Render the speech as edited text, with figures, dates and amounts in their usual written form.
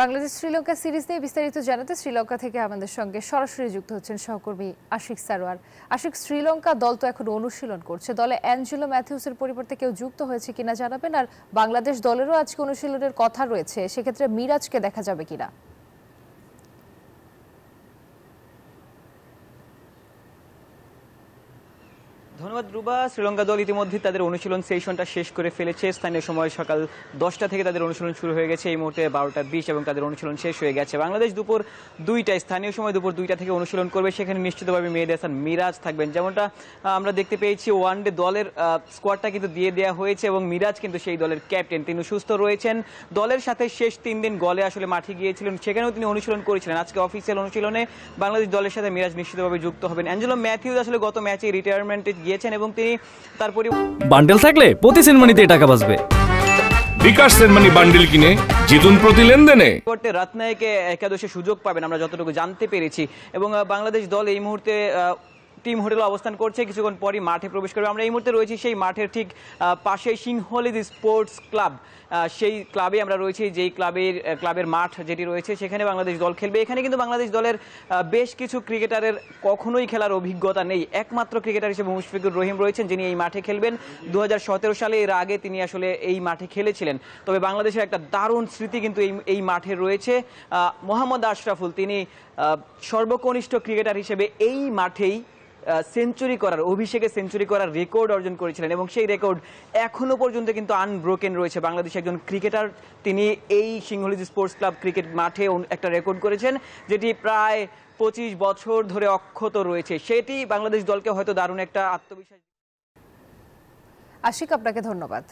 Bangladesh Sri Lanka series নিয়ে বিস্তারিত জানাতে শ্রীলঙ্কা থেকে আমাদের সঙ্গে সরাসরি যুক্ত হচ্ছেন সহকর্মী আশিক সারোয়ার। আশিক, শ্রীলঙ্কা দল তো এখন অনুশীলন করছে, দলে অ্যাঞ্জেলো ম্যাথিউসের পরিবর্তে কেউ যুক্ত হয়েছে কিনা জানাবেন, আর বাংলাদেশ দলেরও আজকে অনুশীলনের কথা রয়েছে, সেক্ষেত্রে মিরাজকে দেখা যাবে কিনা? ধন্যবাদ রুবা। শ্রীলঙ্কা দল ইতিমধ্যে তাদের অনুশীলন সেশনটা শেষ করে ফেলেছে। স্থানীয় সময় সকাল 10টা থেকে তাদের অনুশীলন শুরু হয়ে গেছে। এই মুহূর্তে 12টা 20 এবং তাদের অনুশীলন শেষ হয়ে গেছে। বাংলাদেশ দুপুর 2টায়, স্থানীয় সময় দুপুর 2টা থেকে অনুশীলন করবে। সেখানে নিশ্চিতভাবে মেহেদী হাসান মিরাজ থাকবেন। যেমনটা আমরা দেখতে পেয়েছি, ওয়ানডে দলের স্কোয়াডটা কিন্তু দিয়ে দেওয়া হয়েছে এবং মিরাজ কিন্তু সেই দলের ক্যাপ্টেন। তিনি সুস্থ রয়েছেন। দলের সাথে শেষ 3 দিন গলে আসলে মাঠে গিয়েছিলেন, সেখানেও তিনি অনুশীলন করেছিলেন। আজকে অফিসিয়াল অনুশীলনে বাংলাদেশ দলের সাথে মিরাজ নিশ্চিতভাবে যুক্ত হবেন। অ্যাঞ্জেলো ম্যাথিউস আসলে গত ম্যাচে রিটায়ারমেন্টে গিয়েছেন এবং তিনি তারপরে বান্ডেল থাকলে প্রতি সেনমানিতে টাকা বাঁচবে। বিকাশ সেনমানি বান্ডেল কিনে জিতুন প্রতি লেনদেনে। রাতনায়কে একাদশে সুযোগ পাবেন আমরা যতটুকু জানতে পেরেছি, এবং বাংলাদেশ দল এই মুহূর্তে টিম হোটেলে অবস্থান করছে, কিছুক্ষণ পরই মাঠে প্রবেশ করবে। আমরা এই মুহূর্তে রয়েছি সেই মাঠের ঠিক পাশে সিংহলীজ স্পোর্টস ক্লাব, সেই ক্লাবে আমরা রয়েছি, যেই ক্লাবের মাঠ যেটি রয়েছে সেখানে বাংলাদেশ দল খেলবে। এখানে কিন্তু বাংলাদেশ দলের বেশ কিছু ক্রিকেটারের কখনোই খেলার অভিজ্ঞতা নেই। একমাত্র ক্রিকেটার হিসেবে মুশফিকুর রহিম রয়েছেন, যিনি এই মাঠে খেলবেন। 2017 সালে এর আগে তিনি আসলে এই মাঠে খেলেছিলেন। তবে বাংলাদেশের একটা দারুণ স্মৃতি কিন্তু এই মাঠে রয়েছে। মোহাম্মদ আশরাফুল, তিনি সর্বকনিষ্ঠ ক্রিকেটার হিসেবে এই মাঠেই অভিষেকে সেঞ্চুরি করার রেকর্ড অর্জন করেছিলেন এবং সেই রেকর্ড এখনো পর্যন্ত কিন্তু আনব্রোকেন রয়েছে। বাংলাদেশের একজন ক্রিকেটার, তিনি এই সিংহলীজ স্পোর্টস ক্লাব ক্রিকেট মাঠে একটা রেকর্ড করেছেন, যেটি প্রায় 25 বছর ধরে অক্ষত রয়েছে। সেটি বাংলাদেশ দলকে হয়তো দারুণ একটা আত্মবিশ্বাস। আশিক, আপনাকে ধন্যবাদ।